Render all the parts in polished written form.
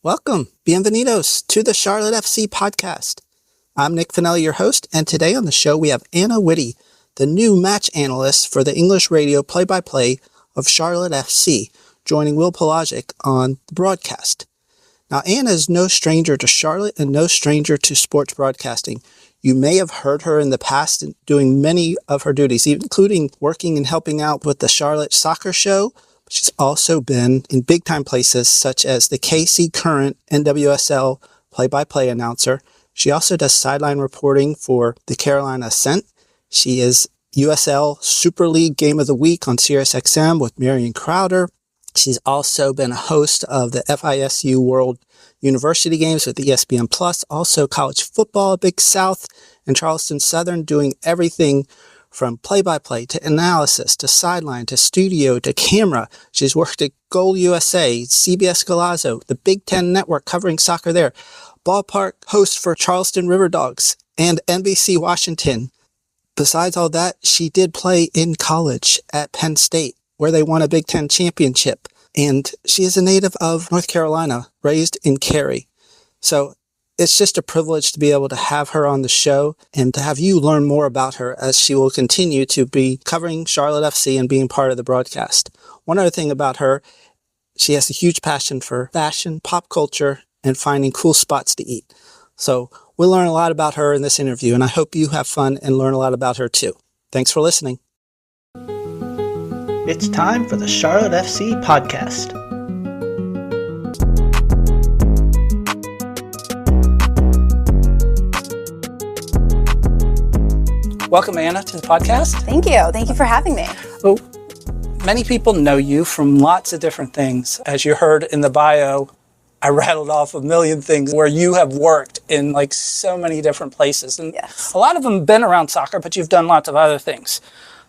Welcome, bienvenidos to the Charlotte FC podcast. I'm Nick Finelli, your host, and today on the show we have Anna Witte, the new match analyst for the English radio play-by-play of Charlotte FC, joining Will Palaszczuk on the broadcast. Now, Anna is no stranger to Charlotte and no stranger to sports broadcasting. You may have heard her in the past doing many of her duties, including working and helping out with the Charlotte soccer show. She's also been in big-time places such as the KC Current NWSL play-by-play announcer. She also does sideline reporting for the Carolina Ascent. She is USL Super League Game of the Week on SiriusXM with Marion Crowder. She's also been a host of the FISU World University Games with ESPN+, also college football at Big South and Charleston Southern, doing everything from play-by-play to analysis to sideline to studio to camera. She's worked at Goal USA, CBS Golazo, the Big Ten Network covering soccer there, ballpark host for Charleston River Dogs, and NBC Washington. Besides all that, she did play in college at Penn State, where they won a Big Ten championship. And she is a native of North Carolina, raised in Cary. So it's just a privilege to be able to have her on the show and to have you learn more about her as she will continue to be covering Charlotte FC and being part of the broadcast. One other thing about her, she has a huge passion for fashion, pop culture, and finding cool spots to eat. So we'll learn a lot about her in this interview, and I hope you have fun and learn a lot about her too. Thanks for listening. It's time for the Charlotte FC podcast. Welcome, Anna, to the podcast. Thank you. Thank you for having me. Well, many people know you from lots of different things. As you heard in the bio, I rattled off a million things where you have worked in like so many different places. And yes, a lot of them have been around soccer, but you've done lots of other things.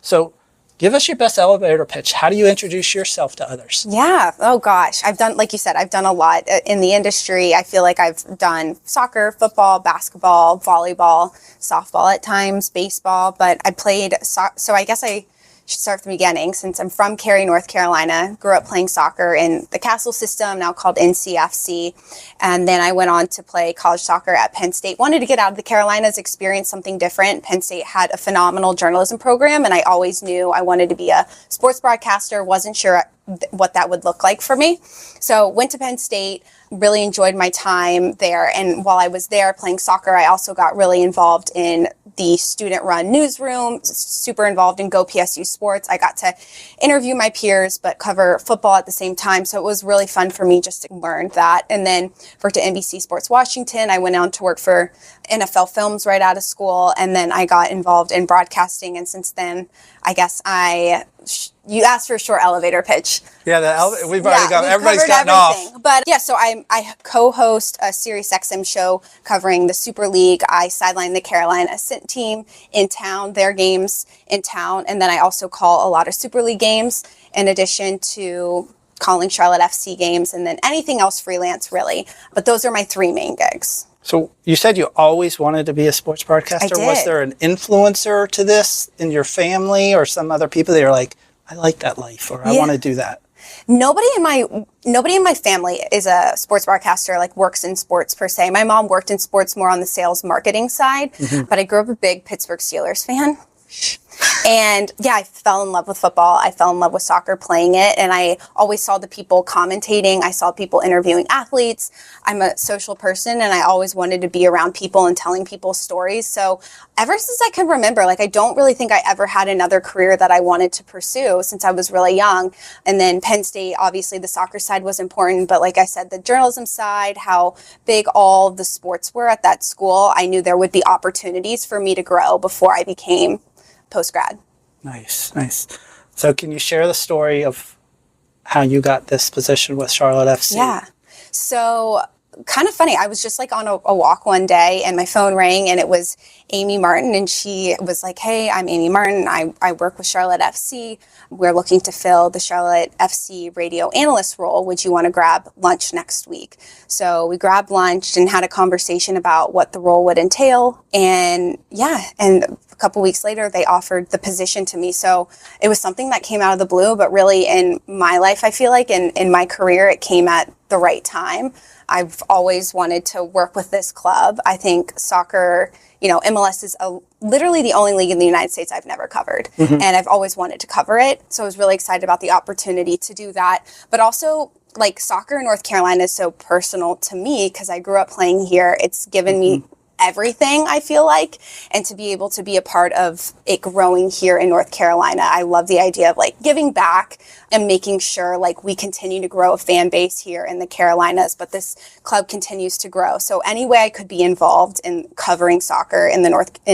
So give us your best elevator pitch. How do you introduce yourself to others? Yeah. Oh, gosh. I've done, like you said, I've done a lot in the industry. I feel like I've done soccer, football, basketball, volleyball, softball at times, baseball, but I played, so I guess I should start from the beginning. Since I'm from Cary, North Carolina, grew up playing soccer in the Castle system, now called NCFC. And then I went on to play college soccer at Penn State. Wanted to get out of the Carolinas, experience something different. Penn State had a phenomenal journalism program, and I always knew I wanted to be a sports broadcaster. Wasn't sure what that would look like for me. So went to Penn State, really enjoyed my time there. And while I was there playing soccer, I also got really involved in the student-run newsroom, super involved in Go PSU Sports. I got to interview my peers, but cover football at the same time. So it was really fun for me just to learn that. And then worked at NBC Sports Washington. I went on to work for NFL Films right out of school. And then I got involved in broadcasting. And since then, I guess you asked for a short elevator pitch. Yeah, we've already got, everybody's gotten everything. off. But yeah, so I co-host a SiriusXM show covering the Super League. I sideline the Carolina Ascent team in town, their games in town. And then I also call a lot of Super League games in addition to calling Charlotte FC games and then anything else freelance, really. But those are my three main gigs. So you said you always wanted to be a sports broadcaster. I did. Was there an influencer to this in your family or some other people that are like, I like that life, or I want to do that? Nobody in my family is a sports broadcaster, like works in sports per se. My mom worked in sports more on the sales marketing side, but I grew up a big Pittsburgh Steelers fan. And yeah, I fell in love with football. I fell in love with soccer playing it. And I always saw the people commentating. I saw people interviewing athletes. I'm a social person and I always wanted to be around people and telling people stories. So ever since I can remember, like I don't really think I ever had another career that I wanted to pursue since I was really young. And then Penn State, obviously the soccer side was important. But like I said, the journalism side, how big all the sports were at that school, I knew there would be opportunities for me to grow before I became post-grad. Nice. So can you share the story of how you got this position with Charlotte FC? Yeah. So kind of funny. I was just like on a walk one day and my phone rang and it was Amy Martin. And she was like, hey, I'm Amy Martin. I work with Charlotte FC. We're looking to fill the Charlotte FC radio analyst role. Would you want to grab lunch next week? So we grabbed lunch and had a conversation about what the role would entail. And a couple weeks later, they offered the position to me. So it was something that came out of the blue, but really in my life, I feel like in my career, it came at the right time. I've always wanted to work with this club. I think soccer, MLS is literally the only league in the United States I've never covered. And I've always wanted to cover it. So I was really excited about the opportunity to do that. But also, like, soccer in North Carolina is so personal to me because I grew up playing here. It's given me everything, I feel like, and to be able to be a part of it growing here in North Carolina. I love the idea of like giving back and making sure like we continue to grow a fan base here in the Carolinas, but this club continues to grow. So any way I could be involved in covering soccer in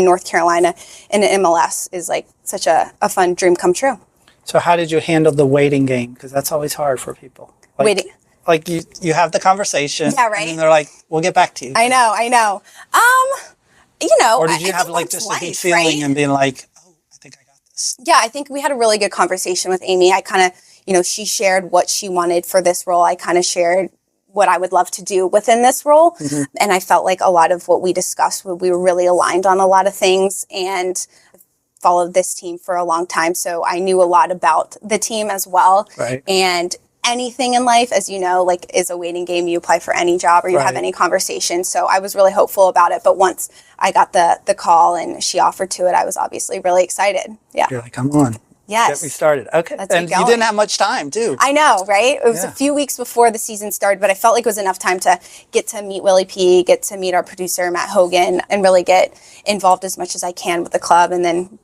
North Carolina in an MLS is like such a fun dream come true. So how did you handle the waiting game? Because that's always hard for people. Waiting. Like you have the conversation, yeah, right. And they're like, "We'll get back to you." I know. Or did you have like just a good feeling, right? And being like, "Oh, I think I got this." Yeah, I think we had a really good conversation with Amy. I kind of, she shared what she wanted for this role. I kind of shared what I would love to do within this role, and I felt like a lot of what we discussed, we were really aligned on a lot of things, and followed this team for a long time, so I knew a lot about the team as well, right? And anything in life, as you know, like is a waiting game. You apply for any job or you have any conversation. So I was really hopeful about it. But once I got the call and she offered to it, I was obviously really excited. Yeah. You're like, come on. Yes. Get me started. Okay. Let's and you didn't have much time too. I know, right? It was a few weeks before the season started, but I felt like it was enough time to get to meet Willie P, get to meet our producer, Matt Hogan, and really get involved as much as I can with the club. And then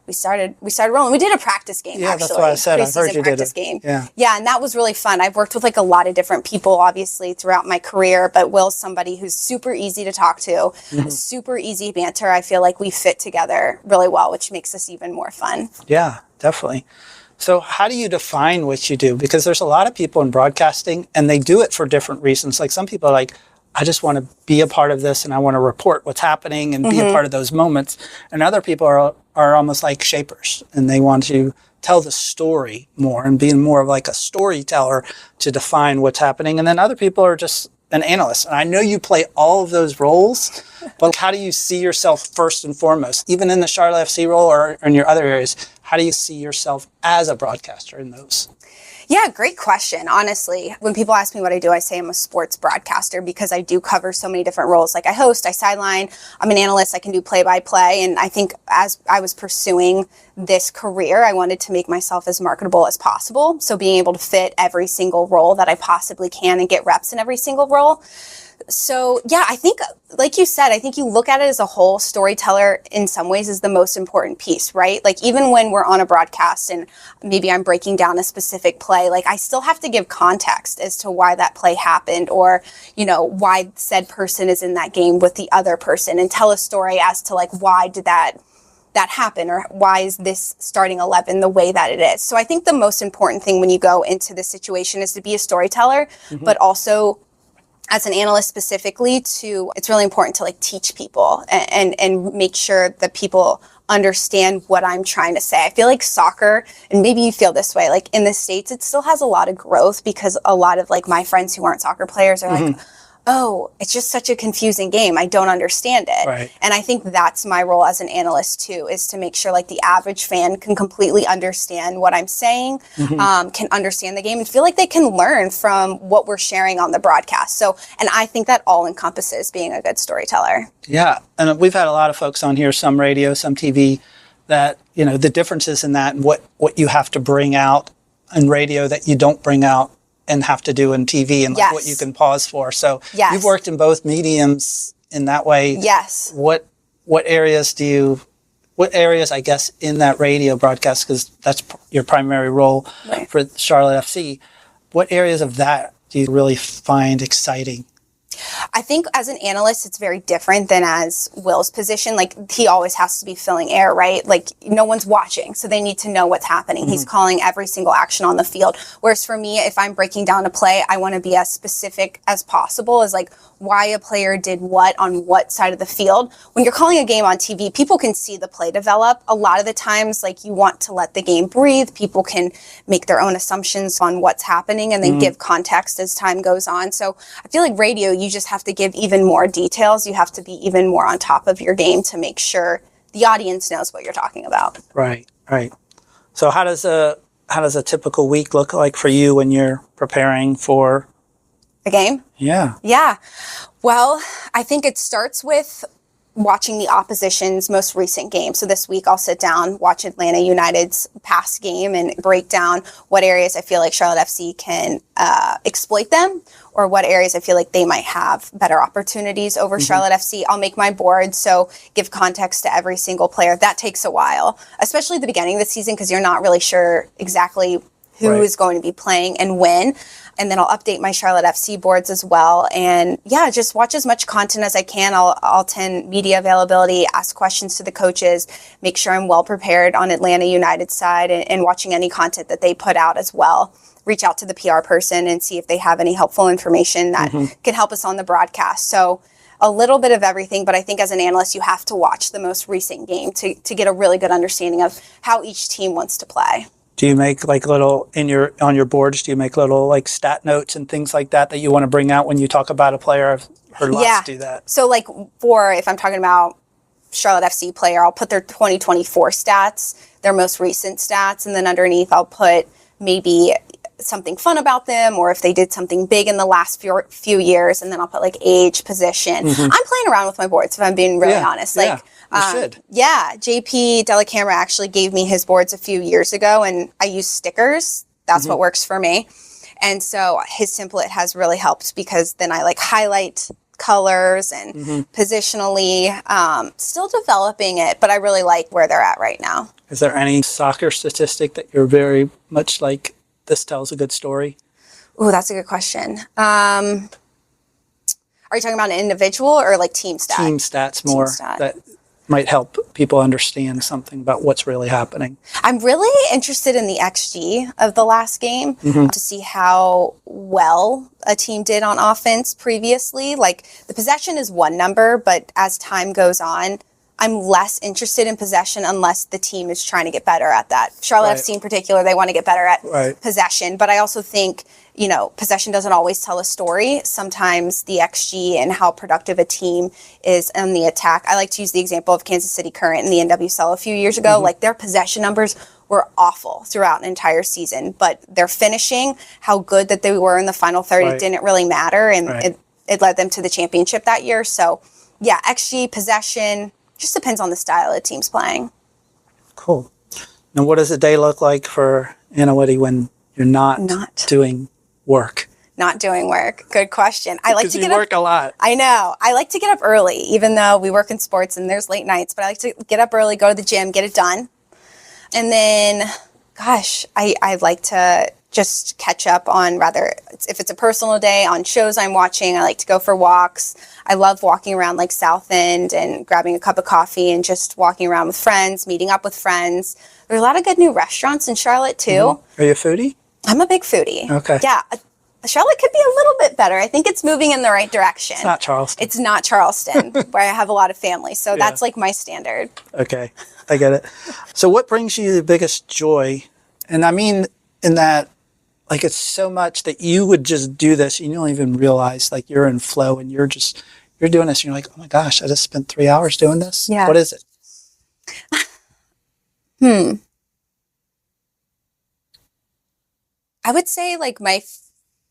we started rolling. We did a practice game, actually. That's what I said. I heard you did a game. Yeah. Yeah, and that was really fun. I've worked with like a lot of different people, obviously, throughout my career, but Will's somebody who's super easy to talk to, super easy banter. I feel like we fit together really well, which makes us even more fun. Yeah, definitely. So how do you define what you do? Because there's a lot of people in broadcasting and they do it for different reasons. Like some people are like, I just want to be a part of this and I want to report what's happening and be a part of those moments. And other people are almost like shapers and they want to tell the story more and being more of like a storyteller to define what's happening. And then other people are just an analyst. And I know you play all of those roles, but how do you see yourself first and foremost, even in the Charlotte FC role or in your other areas? How do you see yourself as a broadcaster in those? Yeah, great question. Honestly, when people ask me what I do, I say I'm a sports broadcaster because I do cover so many different roles. Like I host, I sideline, I'm an analyst, I can do play-by-play. And I think as I was pursuing this career, I wanted to make myself as marketable as possible. So being able to fit every single role that I possibly can and get reps in every single role. So yeah, I think, like you said, I think you look at it as a whole. Storyteller in some ways is the most important piece, right? Like even when we're on a broadcast and maybe I'm breaking down a specific play, like I still have to give context as to why that play happened or, why said person is in that game with the other person and tell a story as to like, why did that happen or why is this starting 11 the way that it is? So I think the most important thing when you go into this situation is to be a storyteller, but also as an analyst specifically it's really important to like teach people and make sure that people understand what I'm trying to say. I feel like soccer, and maybe you feel this way, like in the States, it still has a lot of growth because a lot of like my friends who aren't soccer players are like, oh, it's just such a confusing game. I don't understand it. Right. And I think that's my role as an analyst too, is to make sure like the average fan can completely understand what I'm saying, can understand the game and feel like they can learn from what we're sharing on the broadcast. So, and I think that all encompasses being a good storyteller. Yeah. And we've had a lot of folks on here, some radio, some TV, that, the differences in that and what you have to bring out in radio that you don't bring out and have to do in TV and like what you can pause for. So you've worked in both mediums in that way. Yes. What areas, I guess, in that radio broadcast, because that's your primary role for Charlotte FC, what areas of that do you really find exciting? I think as an analyst, it's very different than as Will's position. Like he always has to be filling air, right? Like no one's watching, so they need to know what's happening. He's calling every single action on the field. Whereas for me, if I'm breaking down a play, I want to be as specific as possible as like why a player did what on what side of the field. When you're calling a game on TV, people can see the play develop. A lot of the times, like you want to let the game breathe. People can make their own assumptions on what's happening and then give context as time goes on. So I feel like radio, you just have to give even more details. You have to be even more on top of your game to make sure the audience knows what you're talking about. Right. So how does a typical week look like for you when you're preparing for A game? Yeah. Yeah. Well, I think it starts with watching the opposition's most recent game. So this week I'll sit down, watch Atlanta United's past game and break down what areas I feel like Charlotte FC can exploit them, or what areas I feel like they might have better opportunities over Charlotte FC. I'll make my board, so give context to every single player. That takes a while, especially at the beginning of the season, because you're not really sure exactly who is going to be playing and when. And then I'll update my Charlotte FC boards as well. And yeah, just watch as much content as I can. I'll attend media availability, ask questions to the coaches, make sure I'm well prepared on Atlanta United's side, and watching any content that they put out as well. Reach out to the PR person and see if they have any helpful information that can help us on the broadcast. So a little bit of everything, but I think as an analyst, you have to watch the most recent game to get a really good understanding of how each team wants to play. Do you make like little on your boards? Do you make little like stat notes and things like that you want to bring out when you talk about a player? I've heard lots do that. So like if I'm talking about Charlotte FC player, I'll put their 2024 stats, their most recent stats, and then underneath I'll put maybe something fun about them, or if they did something big in the last few years, and then I'll put like age, position. I'm playing around with my boards if I'm being really honest. Like, you should. Yeah, JP Delacamera actually gave me his boards a few years ago, and I use stickers. That's what works for me. And so his template has really helped, because then I like highlight colors and positionally, still developing it, but I really like where they're at right now. Is there any soccer statistic that you're very much like, this tells a good story? Oh, that's a good question. Are you talking about an individual or like team stats? Team stats more. That might help people understand something about what's really happening. I'm really interested in the XG of the last game to see how well a team did on offense previously. Like, the possession is one number, but as time goes on, I'm less interested in possession unless the team is trying to get better at that. Charlotte FC in particular, they want to get better at possession. But I also think, possession doesn't always tell a story. Sometimes the XG and how productive a team is on the attack. I like to use the example of Kansas City Current in the NWSL a few years ago. Like, their possession numbers were awful throughout an entire season. But their finishing, how good that they were in the final third, it didn't really matter. And it led them to the championship that year. So, yeah, XG, possession, just depends on the style the team's playing. Cool. And what does a day look like for Anna Witte when you're not doing work? Not doing work. Good question. I like to get up. Work a lot. I know. I like to get up early, even though we work in sports and there's late nights, but I like to get up early, go to the gym, get it done. And then, I like to just catch up on, if it's a personal day, on shows I'm watching. I like to go for walks. I love walking around like South End and grabbing a cup of coffee and just walking around with friends, meeting up with friends. There's a lot of good new restaurants in Charlotte too. Are you a foodie? I'm a big foodie. Okay. Yeah. Charlotte could be a little bit better. I think it's moving in the right direction. It's not Charleston. It's not Charleston, where I have a lot of family. So that's like my standard. Okay. I get it. So what brings you the biggest joy? And I mean, in that, like, it's so much that you would just do this, and you don't even realize, like, you're in flow and you're doing this, and you're like, oh my gosh, I just spent 3 hours doing this? Yeah. What is it? I would say like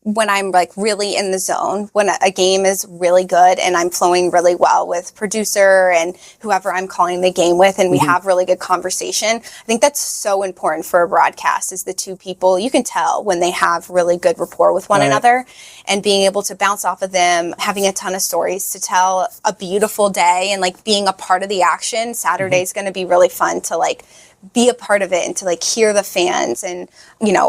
when I'm like really in the zone, when a game is really good and I'm flowing really well with producer and whoever I'm calling the game with, and we have really good conversation. I think that's so important for a broadcast, is the two people, you can tell when they have really good rapport with one another, and being able to bounce off of them, having a ton of stories to tell, a beautiful day, and like being a part of the action. Saturday's going to be really fun to like be a part of it and to like hear the fans. And,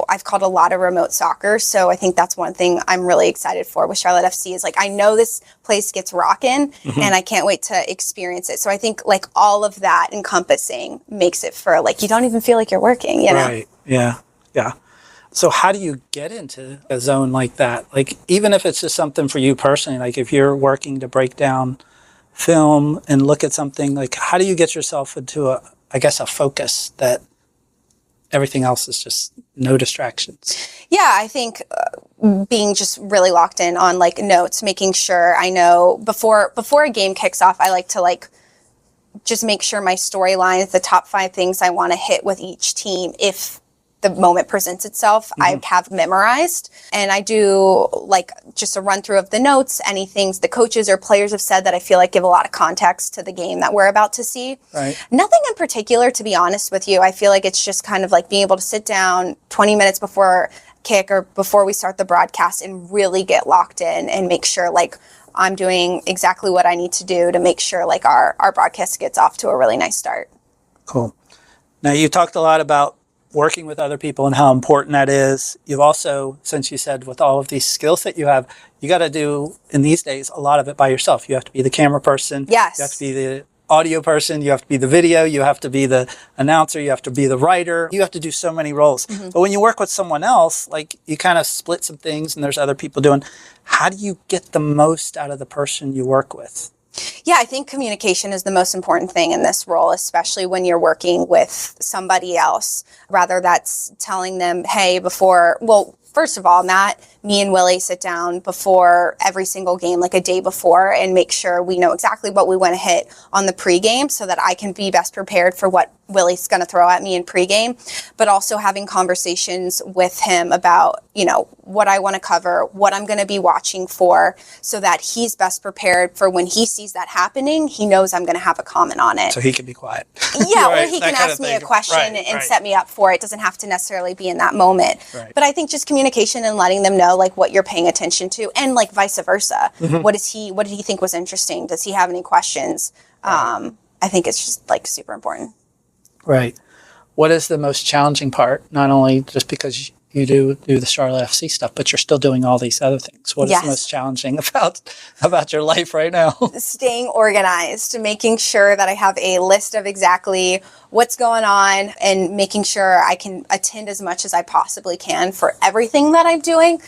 I've called a lot of remote soccer. So I think that's one thing I'm really excited for with Charlotte FC, is like, I know this place gets rocking and I can't wait to experience it. So I think like all of that encompassing makes it for like, you don't even feel like you're working, you know? Right. Yeah. Yeah. So how do you get into a zone like that? Like, even if it's just something for you personally, like if you're working to break down film and look at something, like how do you get yourself into a focus that everything else is just no distractions? Yeah, I think being just really locked in on like notes, making sure I know before a game kicks off, I like to like just make sure my storyline is the top 5 things I want to hit with each team if the moment presents itself, I have memorized. And I do like just a run through of the notes, any things the coaches or players have said that I feel like give a lot of context to the game that we're about to see. Right. Nothing in particular, to be honest with you. I feel like it's just kind of like being able to sit down 20 minutes before kick or before we start the broadcast and really get locked in and make sure like I'm doing exactly what I need to do to make sure like our broadcast gets off to a really nice start. Cool. Now, you talked a lot about working with other people and how important that is. You've also, since you said with all of these skills that you have, you got to do, in these days, a lot of it by yourself. You have to be the camera person. Yes. You have to be the audio person. You have to be the video. You have to be the announcer. You have to be the writer. You have to do so many roles. But when you work with someone else, like you kind of split some things and there's other people doing. How do you get the most out of the person you work with? Yeah, I think communication is the most important thing in this role, especially when you're working with somebody else. Rather that's telling them, hey, first of all, Matt, me and Willie sit down before every single game, like a day before, and make sure we know exactly what we want to hit on the pregame so that I can be best prepared for what Willie's going to throw at me in pregame, but also having conversations with him about, what I want to cover, what I'm going to be watching for, so that he's best prepared for when he sees that happening, he knows I'm going to have a comment on it. So he can be quiet. Yeah, Right, or he that can kind ask of me thing. a question and set me up for it. It doesn't have to necessarily be in that moment. Right. But I think just communication and letting them know like what you're paying attention to, and like vice versa. What did he think was interesting? Does he have any questions? I think it's just like super important. Right. What is the most challenging part? Not only just because you do the Charlotte FC stuff, but you're still doing all these other things. What is the most challenging about your life right now? Staying organized, making sure that I have a list of exactly what's going on and making sure I can attend as much as I possibly can for everything that I'm doing.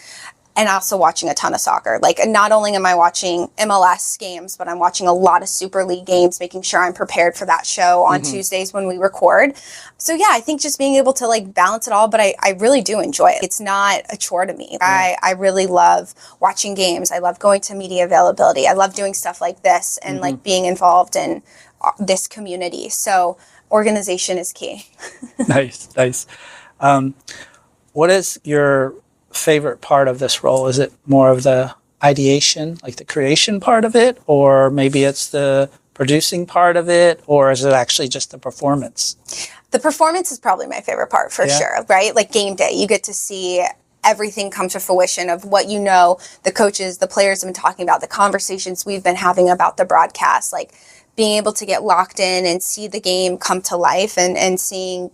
And also watching a ton of soccer. Like, not only am I watching MLS games, but I'm watching a lot of Super League games, making sure I'm prepared for that show on Tuesdays when we record. So yeah, I think just being able to like balance it all, but I really do enjoy it. It's not a chore to me. I really love watching games. I love going to media availability. I love doing stuff like this and like being involved in this community. So organization is key. Nice. What is your favorite part of this role? Is it more of the ideation, like the creation part of it, or maybe it's the producing part of it, or is it actually just the performance? The performance is probably my favorite part for sure, right? Like game day, you get to see everything come to fruition of what the coaches, the players have been talking about, the conversations we've been having about the broadcast, like being able to get locked in and see the game come to life and seeing,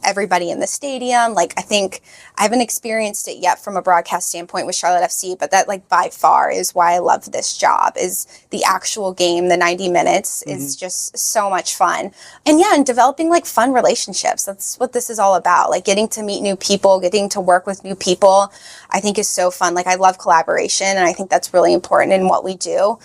everybody in the stadium. Like, I think I haven't experienced it yet from a broadcast standpoint with Charlotte FC, but that like by far is why I love this job, is the actual game. The 90 minutes is just so much fun. And yeah, and developing like fun relationships. That's what this is all about. Like getting to meet new people, getting to work with new people, I think is so fun. Like I love collaboration, and I think that's really important in what we do.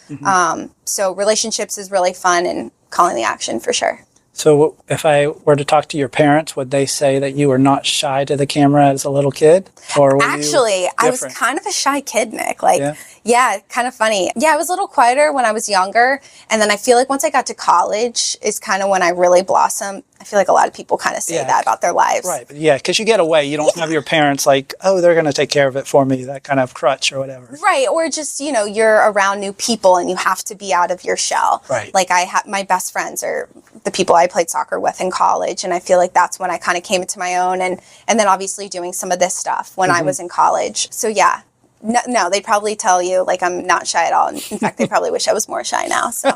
So relationships is really fun, and calling the action for sure. So if I were to talk to your parents, would they say that you were not shy to the camera as a little kid? Or were Actually, I was kind of a shy kid, Nick. Like, yeah, kind of funny. Yeah, I was a little quieter when I was younger. And then I feel like once I got to college is kind of when I really blossomed. I feel like a lot of people kind of say that about their lives. Right. But yeah, because you get away. You don't have your parents like, oh, they're going to take care of it for me, that kind of crutch or whatever. Right. Or just, you're around new people and you have to be out of your shell. Right. Like my best friends are the people I played soccer with in college. And I feel like that's when I kind of came into my own. And then obviously doing some of this stuff when I was in college. So yeah. No, they'd probably tell you like I'm not shy at all. In fact, they probably wish I was more shy now. So,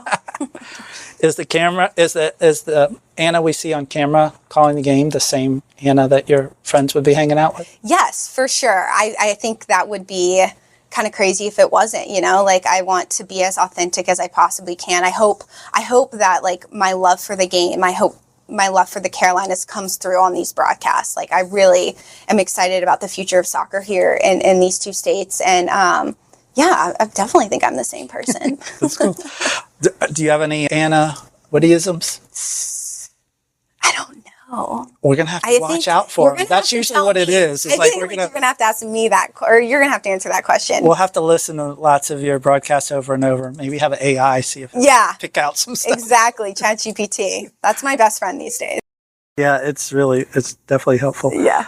is the Anna we see on camera calling the game the same Anna that your friends would be hanging out with? Yes, for sure. I think that would be kind of crazy if it wasn't. Like I want to be as authentic as I possibly can. I hope that like my love for the game, my love for the Carolinas comes through on these broadcasts. Like I really am excited about the future of soccer here in these two states. And I definitely think I'm the same person. That's cool. Do you have any Anna Witteisms? I don't know. We're going to have to watch out for them. That's usually what it is. It's like you're going to have to ask me that, or you're going to have to answer that question. We'll have to listen to lots of your broadcasts over and over. Maybe have an AI see if it pick out some stuff. Exactly. ChatGPT. That's my best friend these days. Yeah, it's definitely helpful. Yeah.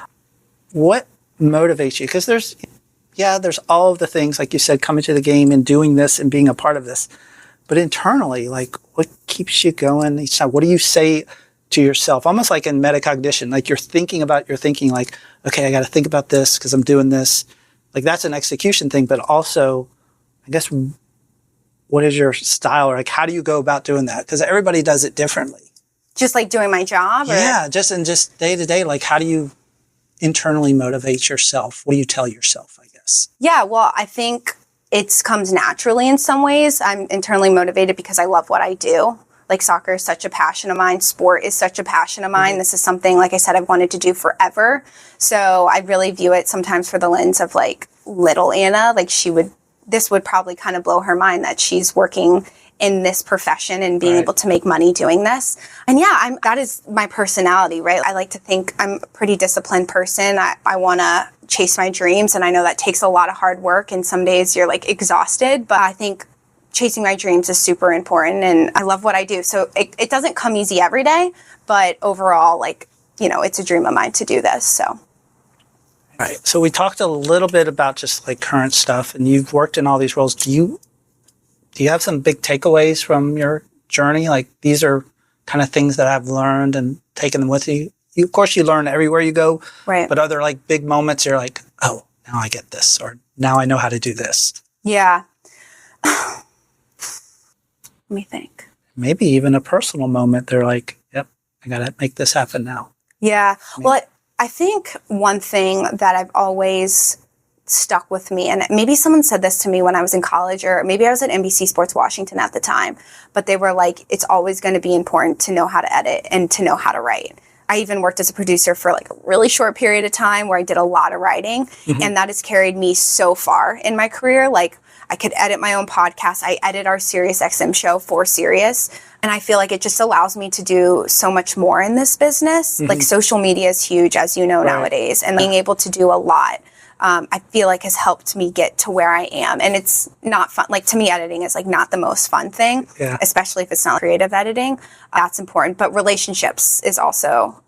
what motivates you? Because there's all of the things, like you said, coming to the game and doing this and being a part of this. But internally, like, what keeps you going each time? What do you say to yourself? Almost like in metacognition, like you're thinking about your thinking, like, okay, I got to think about this because I'm doing this. Like, that's an execution thing. But also, I guess, what is your style? Or like, how do you go about doing that? Because everybody does it differently. Just like doing my job? Or? Yeah, just day to day. Like, how do you internally motivate yourself? What do you tell yourself, I guess? Yeah, well, I think it comes naturally in some ways. I'm internally motivated because I love what I do. Like, soccer is such a passion of mine. Sport is such a passion of mine. Mm-hmm. This is something, like I said, I've wanted to do forever. So I really view it sometimes for the lens of like little Anna. Like, this would probably kind of blow her mind that she's working in this profession and being able to make money doing this. And yeah, that is my personality, right? I like to think I'm a pretty disciplined person. I want to chase my dreams, and I know that takes a lot of hard work, and some days you're like exhausted, but I think chasing my dreams is super important, and I love what I do. So it doesn't come easy every day, but overall, like, you know, it's a dream of mine to do this, so. Right. So we talked a little bit about just like current stuff, and you've worked in all these roles. Do you have some big takeaways from your journey? Like, these are kind of things that I've learned and taken them with you. Of course, you learn everywhere you go. Right. But are there like big moments you're like, oh, now I get this, or now I know how to do this? Yeah. Let me think. Maybe even a personal moment. They're like, yep, I got to make this happen now. Yeah. Well, I think one thing that I've always stuck with me, and maybe someone said this to me when I was in college, or maybe I was at NBC Sports Washington at the time, but they were like, it's always going to be important to know how to edit and to know how to write. I even worked as a producer for like a really short period of time where I did a lot of writing, mm-hmm. and that has carried me so far in my career. Like, I could edit my own podcast. I edit our SiriusXM show for Sirius. And I feel like it just allows me to do so much more in this business. Mm-hmm. Like, social media is huge, as you know, nowadays. And being able to do a lot, I feel like has helped me get to where I am. And it's not fun. Like, to me, editing is like not the most fun thing, especially if it's not creative editing. That's important. But relationships is also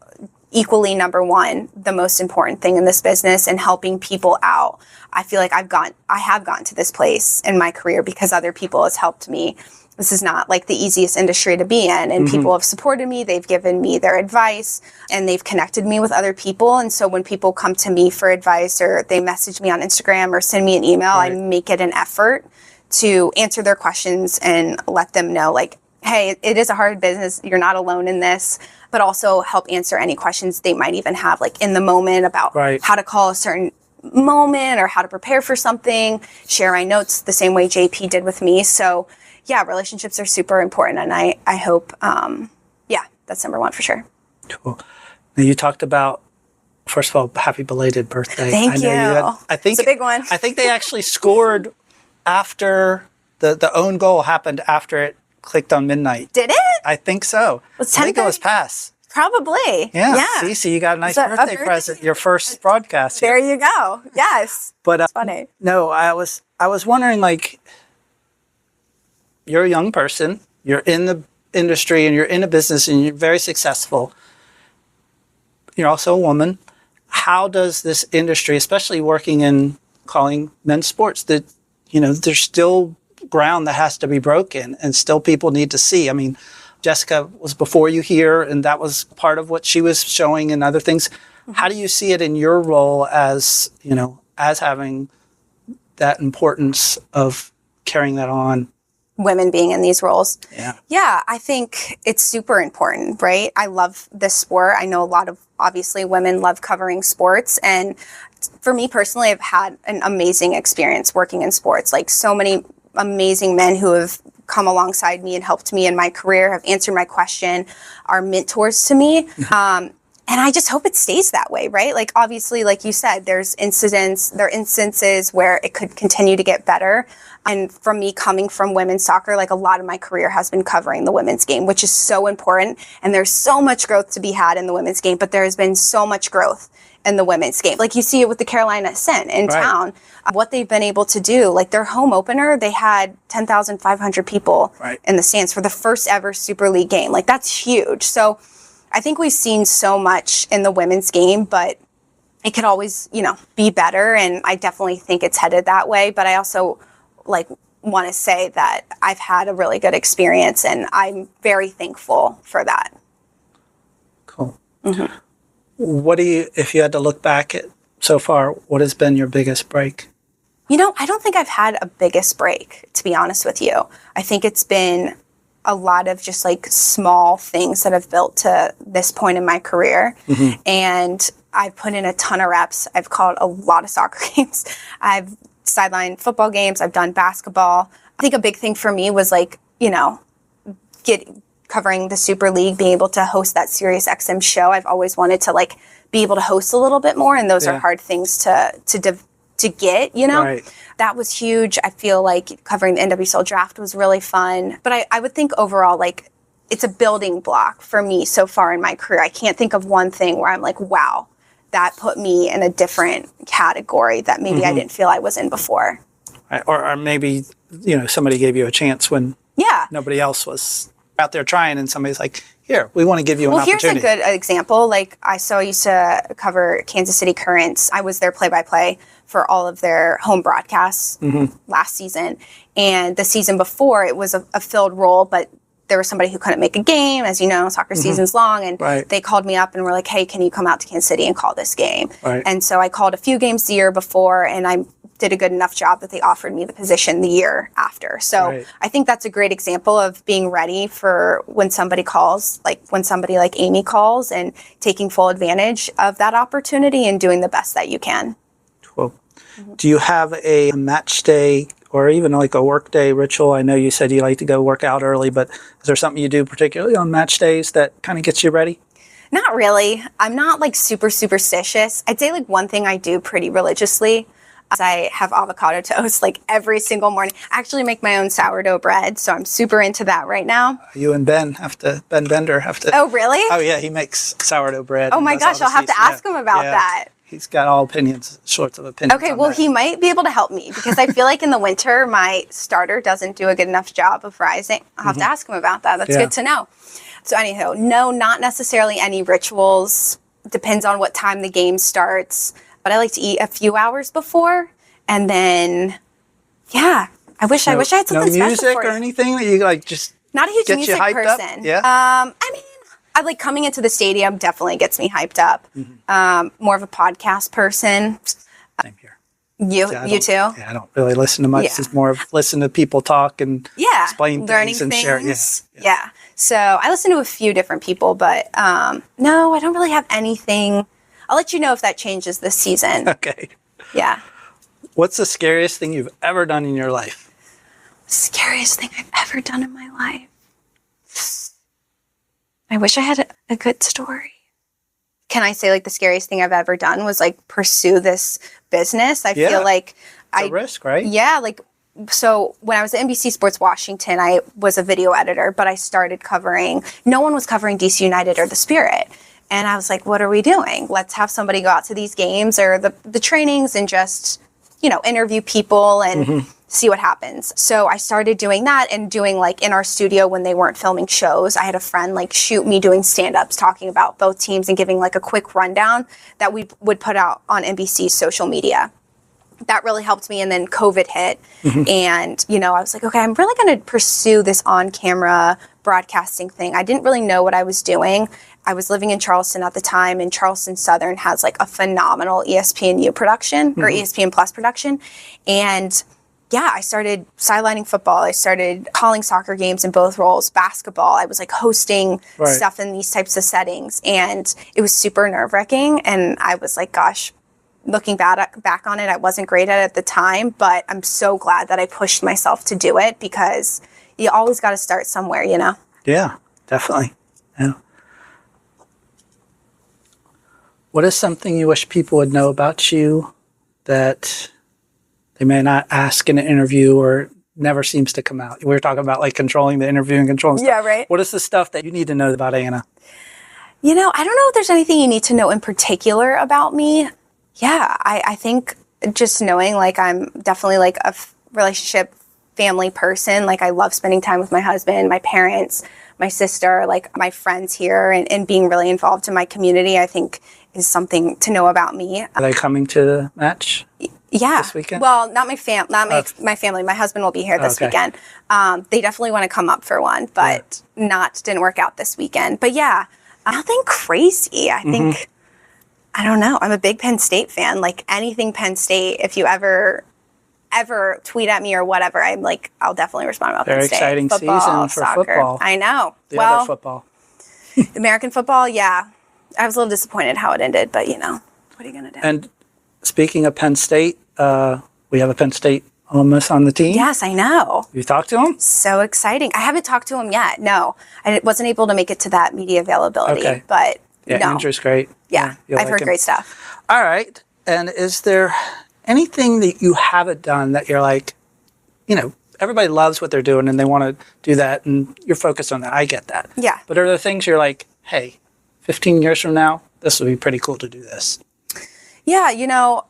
equally number one, the most important thing in this business, and helping people out. I feel like I have gotten to this place in my career because other people has helped me. This is not like the easiest industry to be in, and mm-hmm. people have supported me. They've given me their advice, and they've connected me with other people. And so when people come to me for advice, or they message me on Instagram or send me an email, I make it an effort to answer their questions and let them know, like, hey, it is a hard business. You're not alone in this, but also help answer any questions they might even have, like in the moment, about how to call a certain moment or how to prepare for something, share my notes the same way JP did with me. So yeah, relationships are super important. And I hope, that's number one for sure. Cool. Now, you talked about, first of all, happy belated birthday. Thank you. I think it's a big one. I think they actually scored after the own goal happened after it clicked on midnight. Did it? I think so. I think it was pass. Probably. Yeah. See, so you got a nice birthday present, your first broadcast. There you go. Yes. But it's funny. No, I was wondering, like, you're a young person, you're in the industry and you're in a business and you're very successful. You're also a woman. How does this industry, especially working in calling men's sports, that, you know, there's still ground that has to be broken and still people need to see? I mean, Jessica was before you here, and that was part of what she was showing and other things. Mm-hmm. How do you see it in your role as, you know, as having that importance of carrying that on? Women being in these roles. Yeah, I think it's super important, right? I love this sport. I know a lot of, obviously, women love covering sports. And for me personally, I've had an amazing experience working in sports. Like, so many amazing men who have come alongside me and helped me in my career, have answered my question, are mentors to me. And I just hope it stays that way, right? Like, obviously, like you said, there are instances where it could continue to get better. And from me coming from women's soccer, like, a lot of my career has been covering the women's game, which is so important. And there's so much growth to be had in the women's game, but there has been so much growth in the women's game. Like, you see it with the Carolina Ascent in town, what they've been able to do. Like, their home opener, they had 10,500 people in the stands for the first ever Super League game. Like, that's huge. So I think we've seen so much in the women's game, but it could always, be better. And I definitely think it's headed that way. But I also want to say that I've had a really good experience and I'm very thankful for that. Cool. Mm-hmm. If you had to look back at so far, what has been your biggest break? I don't think I've had a biggest break, to be honest with you. I think it's been a lot of just small things that I've built to this point in my career. Mm-hmm. And I've put in a ton of reps. I've called a lot of soccer games. I've sidelined football games. I've done basketball. I think a big thing for me was covering the Super League, being able to host that SiriusXM show. I've always wanted to be able to host a little bit more. And those are hard things to get, Right. That was huge. I feel like covering the NWSL draft was really fun. But I would think overall, it's a building block for me so far in my career. I can't think of one thing where I'm wow, that put me in a different category that maybe I didn't feel I was in before. Right. Or maybe, somebody gave you a chance when nobody else was out there trying and somebody's like, here, we want to give you an opportunity. Here's a good example. I used to cover Kansas City Current. I was their play-by-play for all of their home broadcasts last season. And the season before, it was a filled role, but there was somebody who couldn't make a game. As you know, soccer season's long. And they called me up and were like, hey, can you come out to Kansas City and call this game? Right. And so I called a few games the year before, and I did a good enough job that they offered me the position the year after. So I think that's a great example of being ready for when somebody calls, when somebody like Amy calls, and taking full advantage of that opportunity and doing the best that you can. Cool. Mm-hmm. Do you have a match day or even a work day ritual? I know you said you like to go work out early, but is there something you do particularly on match days that kind of gets you ready? Not really. I'm not super superstitious. I'd say one thing I do pretty religiously is I have avocado toast every single morning. I actually make my own sourdough bread, so I'm super into that right now. You and Ben Bender have to. Oh, really? Oh, yeah, he makes sourdough bread. Oh my gosh, I'll have to ask him about that. He's got all sorts of opinions. Okay, well, he might be able to help me because I feel like in the winter, my starter doesn't do a good enough job of rising. I'll have to ask him about that. That's good to know. So anyhow, no, not necessarily any rituals. Depends on what time the game starts. But I like to eat a few hours before. And then, I wish I had something no special music for you. or anything that you just not a huge get music you hyped person. Up? Yeah. I coming into the stadium definitely gets me hyped up. Mm-hmm. More of a podcast person. Same here. You too? Yeah, I don't really listen to much. Yeah. It's more of listen to people talk and explain things and share. Yeah. So I listen to a few different people, but no, I don't really have anything. I'll let you know if that changes this season. Okay. Yeah. What's the scariest thing you've ever done in your life? Scariest thing I've ever done in my life. I wish I had a good story. Can I say the scariest thing I've ever done was pursue this business? I feel like it's a risk, right? Yeah, so when I was at NBC Sports Washington, I was a video editor, but I started no one was covering DC United or the Spirit. And I was like, what are we doing? Let's have somebody go out to these games or the trainings and just, interview people and see what happens. So I started doing that and doing in our studio when they weren't filming shows. I had a friend shoot me doing stand-ups talking about both teams and giving a quick rundown that we would put out on NBC's social media. That really helped me. And then COVID hit and, I was like, okay, I'm really going to pursue this on-camera broadcasting thing. I didn't really know what I was doing. I was living in Charleston at the time, and Charleston Southern has a phenomenal ESPNU production or ESPN Plus production. And I started sidelining football. I started calling soccer games in both roles, basketball. I was hosting stuff in these types of settings, and it was super nerve-wracking. And I was like, gosh, looking back on it, I wasn't great at it at the time, but I'm so glad that I pushed myself to do it because you always got to start somewhere, Yeah, definitely. Yeah. What is something you wish people would know about you that they may not ask in an interview or never seems to come out? We were talking about controlling the interview and controlling stuff. Yeah, right. What is the stuff that you need to know about Anna? I don't know if there's anything you need to know in particular about me. Yeah, I think just knowing I'm definitely a relationship family person. Like, I love spending time with my husband, my parents, my sister, like my friends here, and being really involved in my community, I think is something to know about me. Are they coming to the match? Yeah. This weekend? Well, not my my family. My husband will be here this weekend. They definitely want to come up for one, but didn't work out this weekend. But yeah, nothing crazy. I think, I don't know. I'm a big Penn State fan. Like, anything Penn State, if you ever tweet at me or whatever, I'm like, I'll definitely respond about Penn State. Very exciting Football, season for soccer. football. I know. The other football. American football, yeah. I was a little disappointed how it ended, but what are you going to do? And speaking of Penn State, we have a Penn State alumnus on the team. Yes, I know. You talked to him? So exciting. I haven't talked to him yet. No, I wasn't able to make it to that media availability, but Andrew's great. Yeah, I've heard great stuff. All right. And is there anything that you haven't done that you're like, everybody loves what they're doing and they want to do that and you're focused on that. I get that. Yeah. But are there things you're like, hey, 15 years from now, this would be pretty cool to do this? Yeah,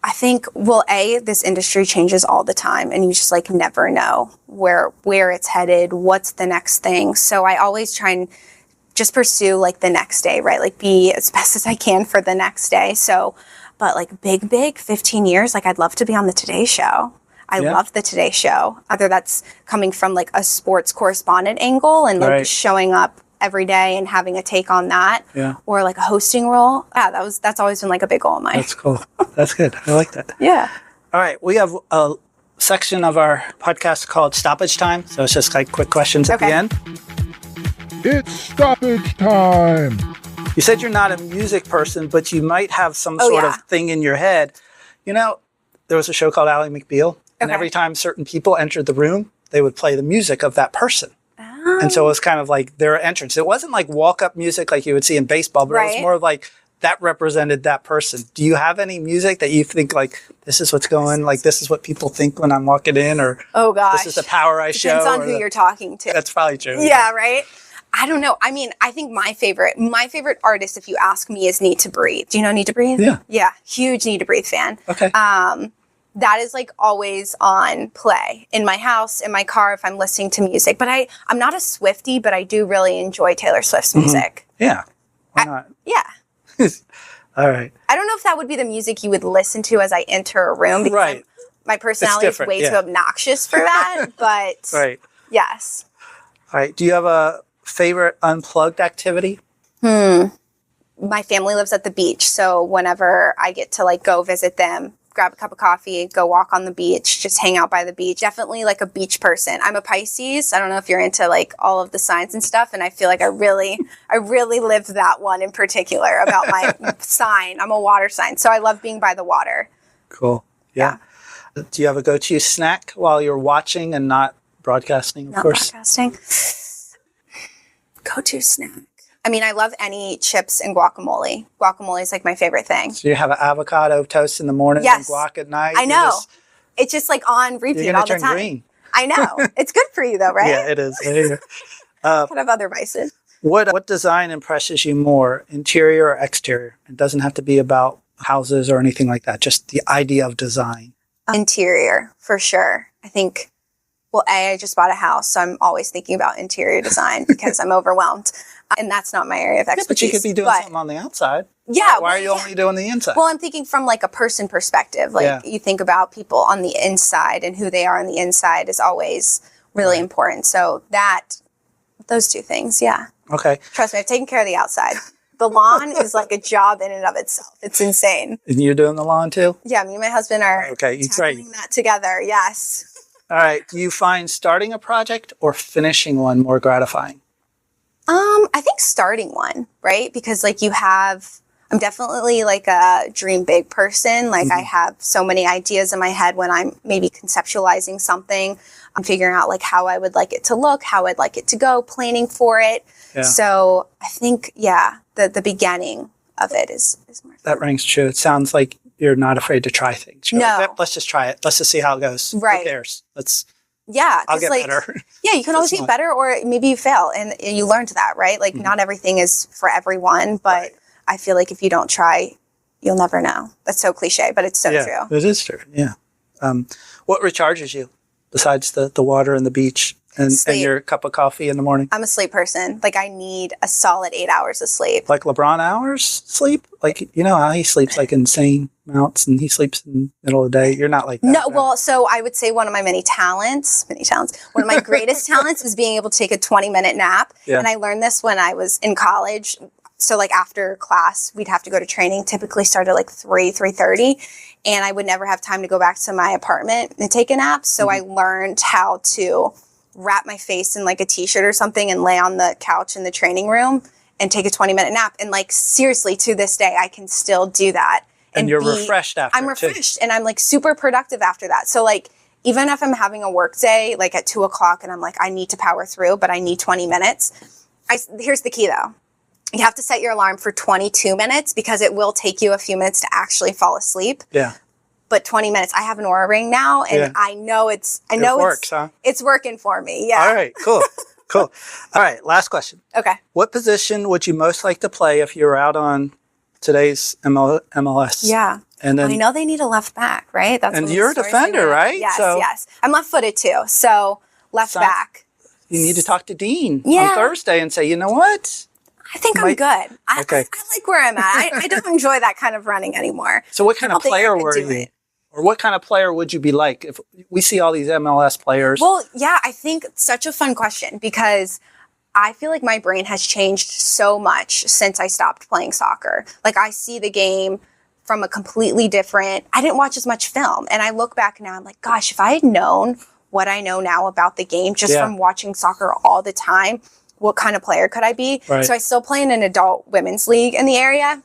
I think, this industry changes all the time and you just like never know where it's headed, what's the next thing. So I always try and just pursue like the next day, right? Like, be as best as I can for the next day. So, but like big 15 years, like I'd love to be on the Today Show. I love the Today Show. Either that's coming from like a sports correspondent angle and like showing up every day and having a take on that, or like a hosting role. Yeah, that's always been like a big goal of mine. That's cool. That's good. I like that. Yeah. All right. We have a section of our podcast called Stoppage Time. So it's just like quick questions at the end. It's stoppage time. You said you're not a music person, but you might have some sort of thing in your head. There was a show called Ally McBeal, and every time certain people entered the room, they would play the music of that person. And so it was kind of like their entrance. It wasn't like walk-up music like you would see in baseball, but it was more of like that represented that person. Do you have any music that you think like, this is what's going, like this is what people think when I'm walking in, or this is the power I show? Depends on who you're talking to. That's probably true. Yeah, right? I don't know. I mean, I think my favorite artist, if you ask me, is Need to Breathe. Do you know Need to Breathe? Yeah. Yeah, huge Need to Breathe fan. Okay. That is like always on play in my house, in my car, if I'm listening to music. But I'm not a Swiftie, but I do really enjoy Taylor Swift's music. Yeah. Why not? Yeah. All right. I don't know if that would be the music you would listen to as I enter a room, because my personality is way too obnoxious for that. But yes. All right. Do you have a favorite unplugged activity? My family lives at the beach, so whenever I get to like go visit them, grab a cup of coffee, go walk on the beach, just hang out by the beach. Definitely like a beach person. I'm a Pisces. I don't know if you're into like all of the signs and stuff, and I feel like I really lived that one in particular about my sign. I'm a water sign, so I love being by the water. Cool. Yeah. Do you have a go-to snack while you're watching and not broadcasting, of course? Not broadcasting. Go-to snack. I mean, I love any chips and guacamole. Guacamole is like my favorite thing. So you have an avocado toast in the morning and guac at night? I know. It's just like on repeat all the time. You're going to turn green. I know. It's good for you though, right? Yeah, it is. Kind of other vices. What design impresses you more, interior or exterior? It doesn't have to be about houses or anything like that. Just the idea of design. Interior, for sure. I think, I just bought a house, so I'm always thinking about interior design because I'm overwhelmed. And that's not my area of expertise. But you could be doing something on the outside. Yeah. Why are you only doing the inside? Well, I'm thinking from like a person perspective. Like you think about people on the inside, and who they are on the inside is always really important. So those two things, Okay. Trust me, I've taken care of the outside. The lawn is like a job in and of itself. It's insane. And you're doing the lawn too? Yeah, me and my husband are tackling that together. Yes. All right. Do you find starting a project or finishing one more gratifying? I think starting one, right? Because like I'm definitely like a dream big person. Like I have so many ideas in my head when I'm maybe conceptualizing something. I'm figuring out like how I would like it to look, how I'd like it to go, planning for it. Yeah. So I think, the beginning of it is more fun. That rings true. It sounds like you're not afraid to try things. You're like, let's just try it. Let's just see how it goes. Right. Who cares? I'll get better. Yeah, you can always get better, or maybe you fail and you learned that, right? Like not everything is for everyone, but I feel like if you don't try, you'll never know. That's so cliche, but it's so true. It is true. Yeah. What recharges you? besides the water and the beach and your cup of coffee in the morning? I'm a sleep person. Like, I need a solid 8 hours of sleep. Like LeBron hours sleep? Like, you know how he sleeps like insane amounts and he sleeps in the middle of the day? You're not like that. No, well, so I would say one of my many talents, one of my greatest talents is being able to take a 20-minute nap. Yeah. And I learned this when I was in college. So like after class, we'd have to go to training, typically start at like 3:30. And I would never have time to go back to my apartment and take a nap. So I learned how to wrap my face in like a t-shirt or something and lay on the couch in the training room and take a 20-minute nap. And like, seriously, to this day, I can still do that. And you're refreshed after. I'm refreshed and I'm like super productive after that. So like, even if I'm having a work day, like at 2:00 and I'm like, I need to power through, but I need 20 minutes. Here's the key though. You have to set your alarm for 22 minutes because it will take you a few minutes to actually fall asleep. Yeah. But 20 minutes, I have an Oura Ring now, and I know it works, huh? It's working for me. Yeah. All right. Cool. Cool. All right. Last question. Okay. What position would you most like to play if you were out on today's MLS? Yeah. And then I know they need a left back, right? And you're a defender, right? Yes. Yes. I'm left-footed too, so left back. You need to talk to Dean on Thursday and say, you know what? I think I'm good. I like where I'm at. I don't enjoy that kind of running anymore. So what kind of player were you? Or what kind of player would you be like if we see all these MLS players? Well, yeah, I think it's such a fun question because I feel like my brain has changed so much since I stopped playing soccer. Like I see the game from a completely different, I didn't watch as much film. And I look back now, I'm like, gosh, if I had known what I know now about the game just from watching soccer all the time, what kind of player could I be? Right. So I still play in an adult women's league in the area.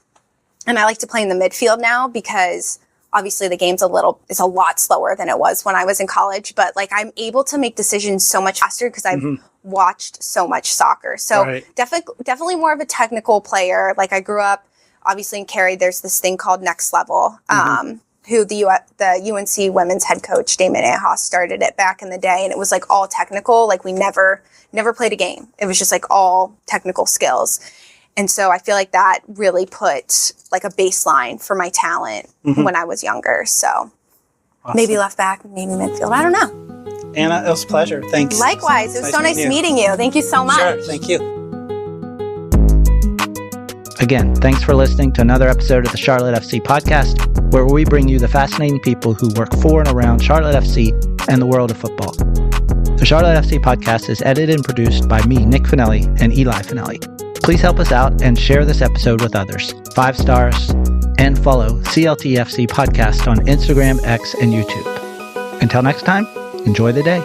And I like to play in the midfield now because obviously the game's it's a lot slower than it was when I was in college. But like I'm able to make decisions so much faster because I've watched so much soccer. So definitely more of a technical player. Like I grew up obviously in Cary, there's this thing called Next Level, who the UNC women's head coach, Damon Ahas, started it back in the day. And it was like all technical. Like we never played a game. It was just like all technical skills. And so I feel like that really put like a baseline for my talent when I was younger. So maybe left back, maybe midfield. I don't know. Anna, it was a pleasure. Thanks. Likewise. It was so nice meeting you. Thank you so much. Sure. Thank you. Again, thanks for listening to another episode of the Charlotte FC podcast, where we bring you the fascinating people who work for and around Charlotte FC and the world of football. The Charlotte FC podcast is edited and produced by me, Nick Finelli, and Eli Finelli. Please help us out and share this episode with others. 5 stars, and follow CLTFC Podcast on Instagram, X, and YouTube. Until next time, enjoy the day.